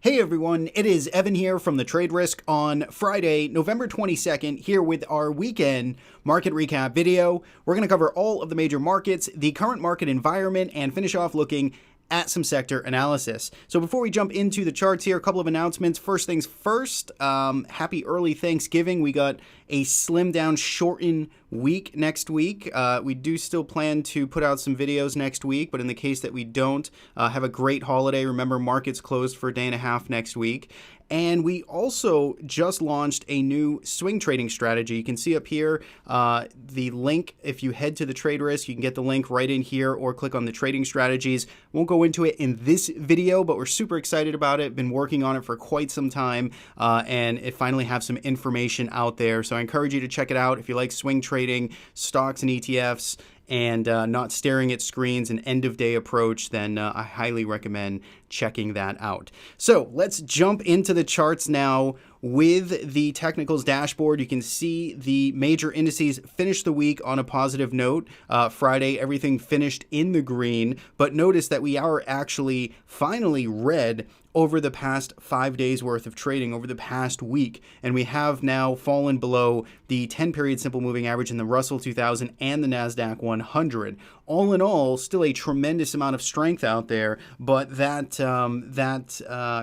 Hey everyone, it is Evan here from the Trade Risk on Friday, November 22nd, here with our weekend market recap video. We're going to cover all of the major markets, the current market environment, and finish off looking at some sector analysis. So before we jump into the charts here, a couple of announcements. First things first, happy early Thanksgiving. We got a slimmed down, shortened week next week. We do still plan to put out some videos next week, but in the case that we don't, have a great holiday. Remember, markets closed for a day and a half next week. And we also just launched a new swing trading strategy. You can see up here the link. If you head to the Trade Risk, you can get the link right in here or click on the trading strategies. Won't go into it in this video, but we're super excited about it. Been working on it for quite some time, and it finally have some information out there. So I encourage you to check it out if you like swing trading, stocks and ETFs, and not staring at screens, an end-of-day approach, then I highly recommend checking that out. So let's jump into the charts now. With the technicals dashboard, you can see the major indices finished the week on a positive note. Friday, everything finished in the green, but notice that we are actually finally red over the past 5 days worth of trading over the past week. And we have now fallen below the 10-period simple moving average in the Russell 2000 and the Nasdaq 100. All in all, still a tremendous amount of strength out there, but that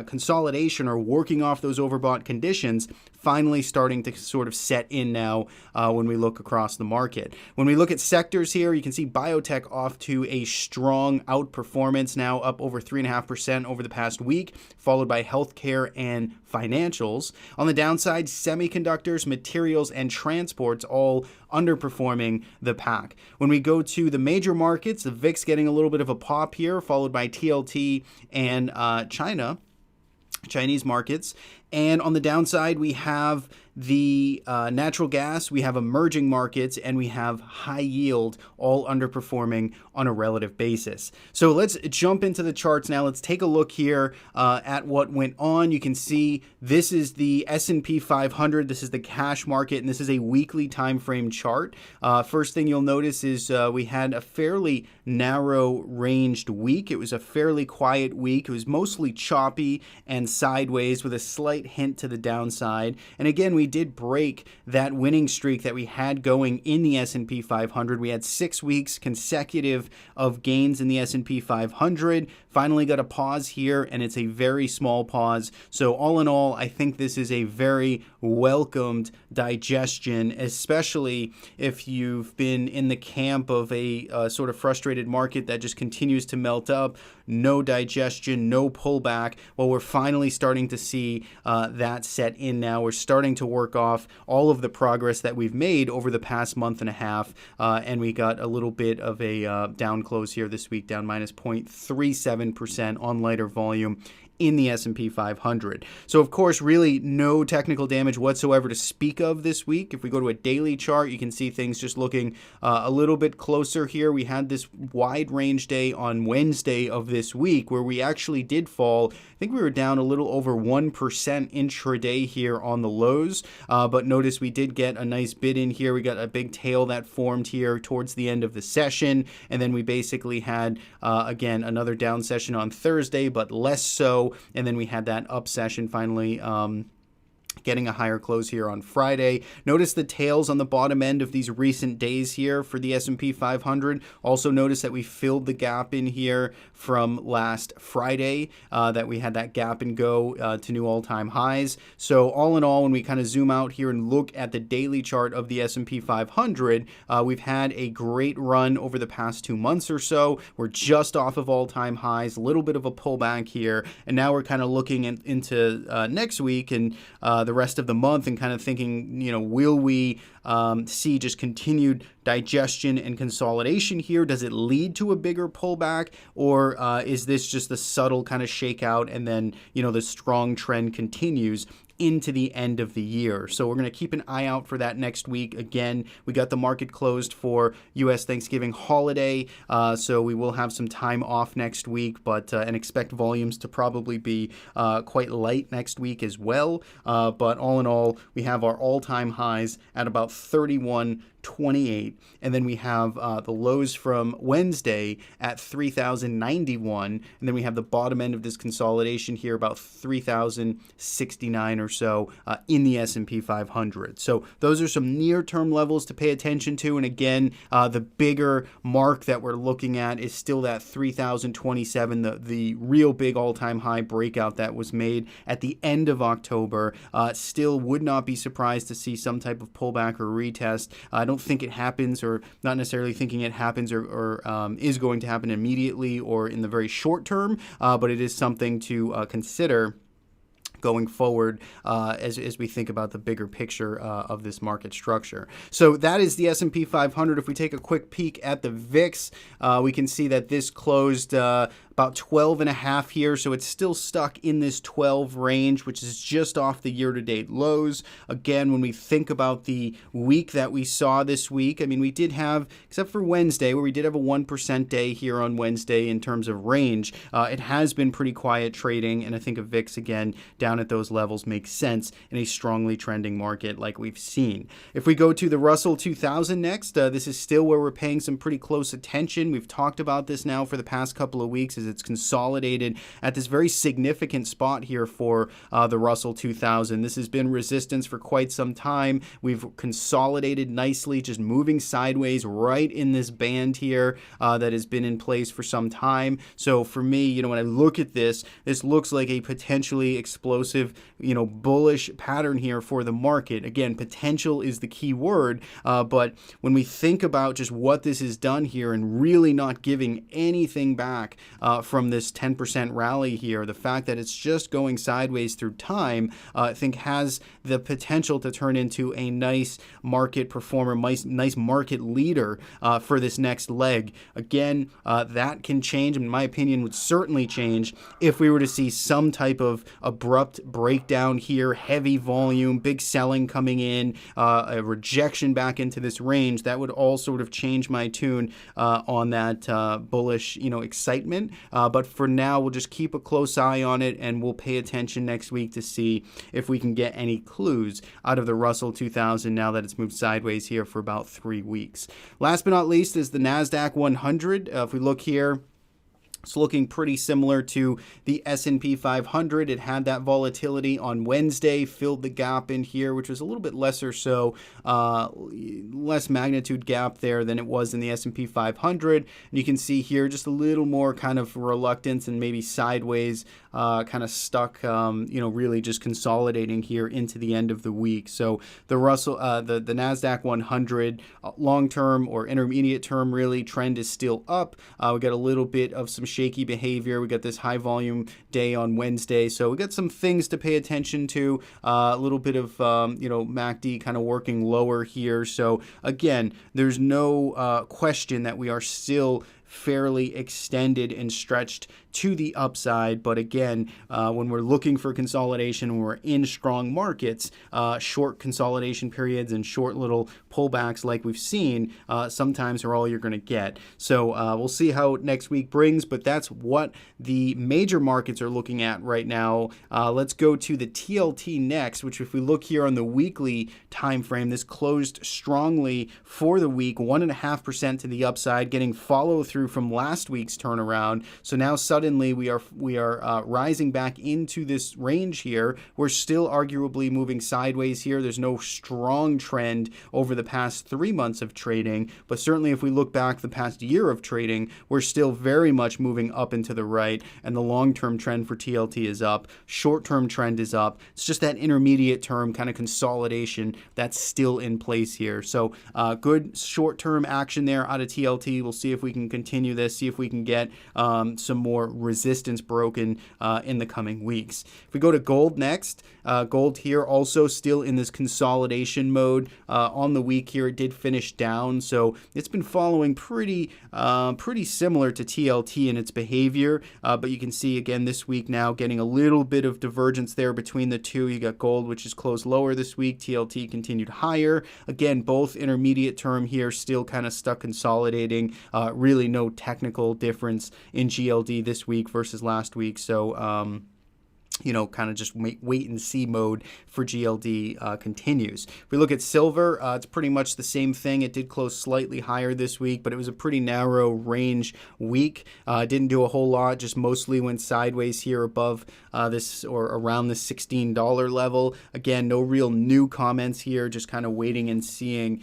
consolidation or working off those overbought conditions finally starting to sort of set in now when we look across the market. When we look at sectors here, you can see biotech off to a strong outperformance, now up over 3.5% over the past week, followed by healthcare and financials. On the downside, semiconductors, materials, and transports all underperforming the pack. When we go to the major markets, the VIX getting a little bit of a pop here, followed by TLT and Chinese markets. And on the downside, we have the natural gas, we have emerging markets, and we have high yield all underperforming on a relative basis. So let's jump into the charts now. Let's take a look here at what went on. You can see this is the S&P 500. This is the cash market, and this is a weekly time frame chart. First thing you'll notice is we had a fairly narrow ranged week. It was a fairly quiet week. It was mostly choppy and sideways with a slight hint to the downside. And again, we did break that winning streak that we had going in the S&P 500. We had 6 weeks consecutive of gains in the S&P 500. Finally got a pause here, and it's a very small pause. So all in all, I think this is a very welcomed digestion, especially if you've been in the camp of a sort of frustrated market that just continues to melt up. No digestion, no pullback. Well, we're finally starting to see that set in now. We're starting to work off all of the progress that we've made over the past month and a half, and we got a little bit of a down close here this week, down minus 0.37% on lighter volume in the S&P 500. So of course, really no technical damage whatsoever to speak of this week. If we go to a daily chart, you can see things just looking a little bit closer here. We had this wide range day on Wednesday of this week where we actually did fall. I think we were down a little over 1% intraday here on the lows, but notice we did get a nice bid in here. We got a big tail that formed here towards the end of the session, and then we basically had, again, another down session on Thursday, but less so. And then we had that up session finally getting a higher close here on Friday. Notice the tails on the bottom end of these recent days here for the S&P 500. Also notice that we filled the gap in here from last Friday, that we had that gap and go to new all-time highs. So all in all, when we kind of zoom out here and look at the daily chart of the S&P 500, we've had a great run over the past 2 months or so. We're just off of all-time highs, a little bit of a pullback here, and now we're kind of looking into next week and the rest of the month and kind of thinking, you know, will we see just continued digestion and consolidation here? Does it lead to a bigger pullback, or is this just a subtle kind of shakeout and then, you know, the strong trend continues into the end of the year? So we're going to keep an eye out for that next week. Again, we got the market closed for U.S. Thanksgiving holiday, so we will have some time off next week, but and expect volumes to probably be quite light next week as well. But all in all, we have our all-time highs at about 31 3,028, and then we have the lows from Wednesday at 3,091, and then we have the bottom end of this consolidation here about 3,069 or so in the S&P 500. So those are some near-term levels to pay attention to, and again, the bigger mark that we're looking at is still that 3,027, the real big all-time high breakout that was made at the end of October. Still would not be surprised to see some type of pullback or retest. I don't think it happens, or not necessarily thinking it happens or is going to happen immediately or in the very short term, but it is something to consider going forward as we think about the bigger picture of this market structure. So that is the S&P 500. If we take a quick peek at the VIX, we can see that this closed about 12.5 here, so it's still stuck in this 12 range, which is just off the year-to-date lows. Again, when we think about the week that we saw this week, I mean, we did have, except for Wednesday, where we did have a 1% day here on Wednesday in terms of range, it has been pretty quiet trading, and I think a VIX, again, down at those levels makes sense in a strongly trending market like we've seen. If we go to the Russell 2000 next, this is still where we're paying some pretty close attention. We've talked about this now for the past couple of weeks as it's consolidated at this very significant spot here for the Russell 2000. This has been resistance for quite some time. We've consolidated nicely, just moving sideways right in this band here that has been in place for some time. So for me, when I look at this, this looks like a potentially explosive, bullish pattern here for the market. Again, potential is the key word, but when we think about just what this has done here and really not giving anything back from this 10% rally here, the fact that it's just going sideways through time, I think has the potential to turn into a nice market performer, nice market leader for this next leg. Again, that can change, in my opinion, would certainly change if we were to see some type of abrupt breakdown here, heavy volume, big selling coming in, a rejection back into this range. That would all sort of change my tune on that bullish, excitement. But for now, we'll just keep a close eye on it, and we'll pay attention next week to see if we can get any clues out of the Russell 2000 now that it's moved sideways here for about 3 weeks. Last but not least is the Nasdaq 100. If we look here, it's looking pretty similar to the S&P 500. It had that volatility on Wednesday, filled the gap in here, which was a little bit lesser so, less magnitude gap there than it was in the S&P 500. And you can see here just a little more kind of reluctance and maybe sideways, kind of stuck, really just consolidating here into the end of the week. So the Russell, the Nasdaq 100 long-term or intermediate term really trend is still up. We got a little bit of some shaky behavior. We got this high volume day on Wednesday, so we got some things to pay attention to. A little bit of MACD kind of working lower here. So again, there's no question that we are still fairly extended and stretched to the upside. But again, when we're looking for consolidation, when we're in strong markets, short consolidation periods and short little pullbacks like we've seen sometimes are all you're going to get. So we'll see how next week brings, but that's what the major markets are looking at right now. Let's go to the TLT next, which if we look here on the weekly time frame, this closed strongly for the week, 1.5% to the upside, getting follow through from last week's turnaround. So now suddenly we are rising back into this range here. We're still arguably moving sideways here. There's no strong trend over the past 3 months of trading, but certainly if we look back the past year of trading, we're still very much moving up and to the right, and the long-term trend for TLT is up. Short-term trend is up. It's just that intermediate term kind of consolidation that's still in place here. So good short-term action there out of TLT. We'll see if we can continue this, see if we can get some more resistance broken in the coming weeks. If we go to gold next, gold here also still in this consolidation mode. On the week here, it did finish down, so it's been following pretty similar to TLT in its behavior, but you can see again this week now getting a little bit of divergence there between the two. You got gold, which is closed lower this week. TLT continued higher. Again, both intermediate term here still kind of stuck consolidating. Really no technical difference in GLD this week versus last week. So kind of just wait and see mode for GLD continues. If we look at silver, it's pretty much the same thing. It did close slightly higher this week, but it was a pretty narrow range week. Didn't do a whole lot, just mostly went sideways here above this or around the $16 level. Again, no real new comments here, just kind of waiting and seeing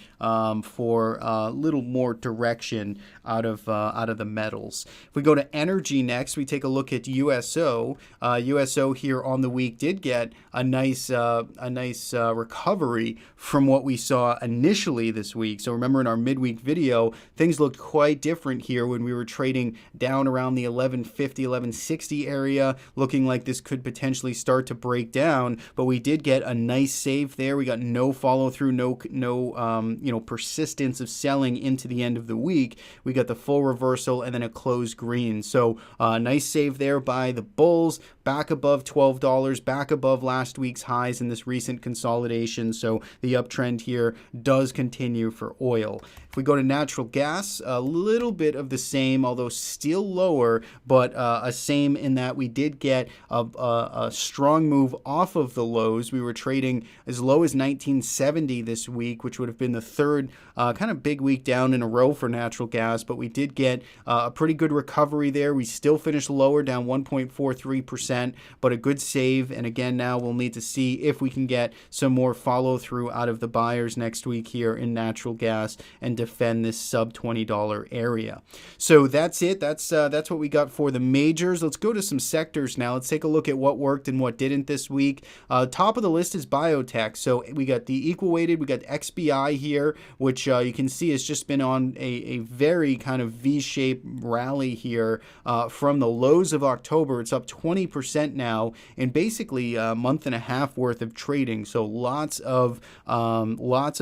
for a little more direction out of the metals. If we go to energy next, we take a look at USO. USO here on the week did get a nice recovery from what we saw initially this week. So remember in our midweek video, things looked quite different here when we were trading down around the 1150, 1160 area, looking like this could potentially start to break down. But we did get a nice save there. We got no follow through, no persistence of selling into the end of the week. We got the full reversal and then a closed green. So nice save there by the bulls, back above $12, back above last week's highs in this recent consolidation. So the uptrend here does continue for oil. If we go to natural gas, a little bit of the same, although still lower, but a same in that we did get a strong move off of the lows. We were trading as low as 1970 this week, which would have been the third kind of big week down in a row for natural gas, but we did get a pretty good recovery there. We still finished lower, down 1.43%, but a good save. And again, now we'll need to see if we can get some more follow through out of the buyers next week here in natural gas and defend this sub $20 area. So that's it. That's what we got for the majors. Let's go to some sectors now. Let's take a look at what worked and what didn't this week. Top of the list is biotech. So we got the equal weighted. We got XBI here, which you can see has just been on a very kind of V-shaped rally here from the lows of October. It's up 20% now in basically a month and a half worth of trading. So lots of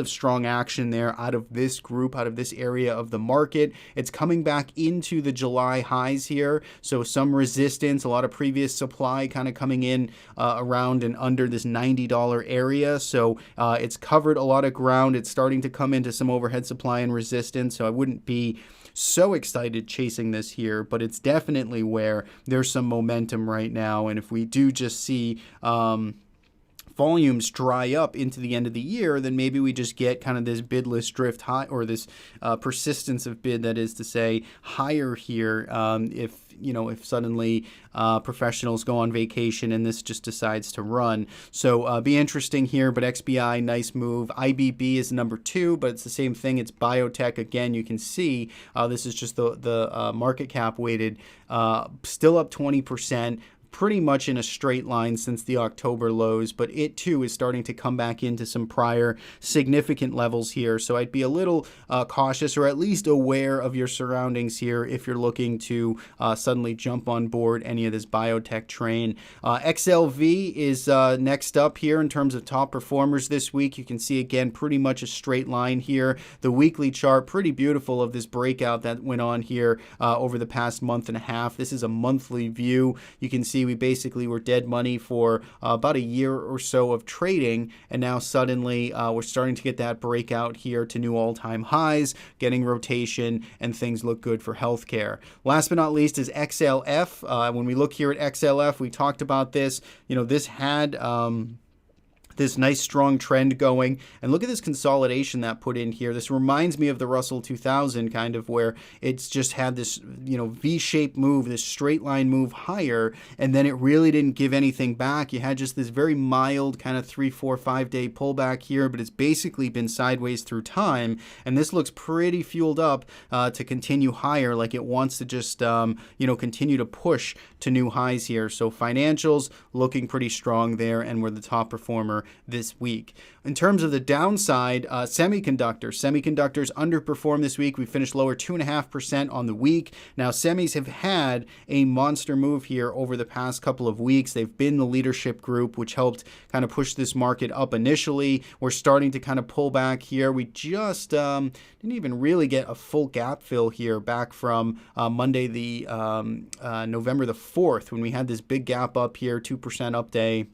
strong action there out of this group, out of this area of the market. It's coming back into the July highs here. So some resistance, a lot of previous supply kind of coming in around and under this $90 area. So it's covered a lot of ground. It's starting to come into some overhead supply and resistance. So I wouldn't be so excited chasing this here, but it's definitely where there's some momentum right now. And if we do just see volumes dry up into the end of the year, then maybe we just get kind of this bidless drift high, or this persistence of bid, that is to say higher here, if suddenly professionals go on vacation and this just decides to run. So be interesting here, but XBI, nice move. IBB is number 2, but it's the same thing. It's biotech. Again, you can see this is just the market cap weighted, still up 20%. Pretty much in a straight line since the October lows, but it too is starting to come back into some prior significant levels here. So I'd be a little cautious, or at least aware of your surroundings here if you're looking to suddenly jump on board any of this biotech train. XLV is next up here in terms of top performers this week. You can see again pretty much a straight line here. The weekly chart, pretty beautiful, of this breakout that went on here over the past month and a half. This is a monthly view. You can see we basically were dead money for about a year or so of trading, and now suddenly we're starting to get that breakout here to new all-time highs, getting rotation, and things look good for healthcare. Last but not least is XLF. When we look here at XLF, we talked about this. This had this nice strong trend going, and look at this consolidation that put in here. This reminds me of the Russell 2000, kind of, where it's just had this V-shaped move, this straight line move higher, and then it really didn't give anything back. You had just this very mild kind of 3, 4, 5 day pullback here, but it's basically been sideways through time, and this looks pretty fueled up to continue higher, like it wants to just continue to push to new highs here. So financials looking pretty strong there, and we're the top performer this week. In terms of the downside, semiconductors underperformed this week. We finished lower 2.5% on the week. Now, semis have had a monster move here over the past couple of weeks. They've been the leadership group, which helped kind of push this market up initially. We're starting to kind of pull back here. We just didn't even really get a full gap fill here back from Monday, the November the 4th, when we had this big gap up here, 2% up day.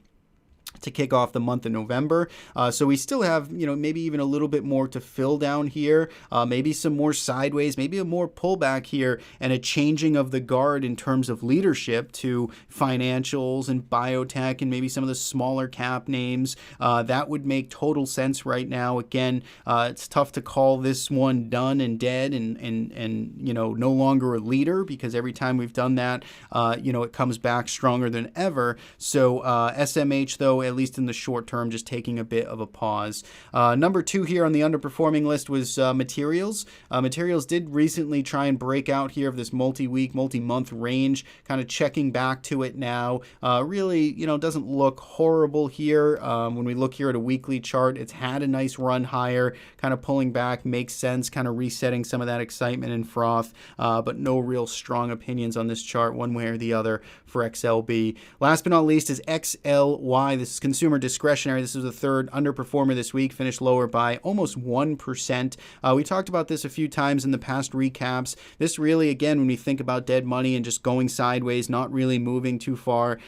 to kick off the month of November. So we still have, maybe even a little bit more to fill down here, maybe some more sideways, maybe a more pullback here, and a changing of the guard in terms of leadership to financials and biotech and maybe some of the smaller cap names. That would make total sense right now. Again, it's tough to call this one done and dead and no longer a leader, because every time we've done that, it comes back stronger than ever. So SMH, though, at least in the short term, just taking a bit of a pause. Number 2 here on the underperforming list was materials. Materials did recently try and break out here of this multi-week, multi-month range, kind of checking back to it now. Really, doesn't look horrible here. When we look here at a weekly chart, it's had a nice run higher, kind of pulling back, makes sense, kind of resetting some of that excitement and froth, but no real strong opinions on this chart one way or the other for XLB. Last but not least is XLY. This is consumer discretionary. This is the third underperformer this week, finished lower by almost 1%. We talked about this a few times in the past recaps. This really, again, when we think about dead money and just going sideways, not really moving too far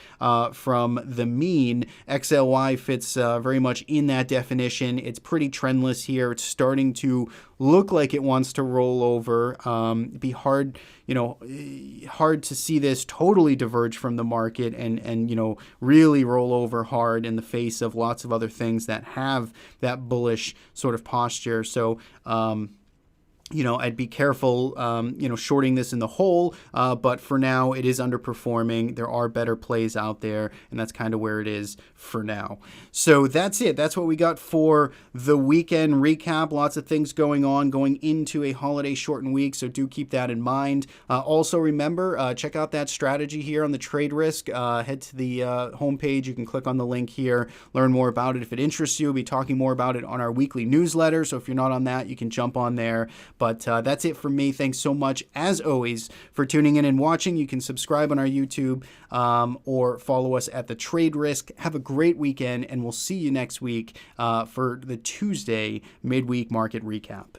from the mean, XLY fits very much in that definition. It's pretty trendless here. It's starting to look like it wants to roll over. Be hard to see this totally diverge from the market and really roll over hard in the face of lots of other things that have that bullish sort of posture. So I'd be careful, shorting this in the hole, but for now it is underperforming. There are better plays out there, and that's kind of where it is for now. So that's it. That's what we got for the weekend recap. Lots of things going on going into a holiday shortened week, so do keep that in mind. Also remember, check out that strategy here on the trade risk. Head to the homepage. You can click on the link here, learn more about it if it interests you. We'll be talking more about it on our weekly newsletter, so if you're not on that, you can jump on there. But that's it for me. Thanks so much, as always, for tuning in and watching. You can subscribe on our YouTube or follow us at The Trade Risk. Have a great weekend, and we'll see you next week for the Tuesday midweek market recap.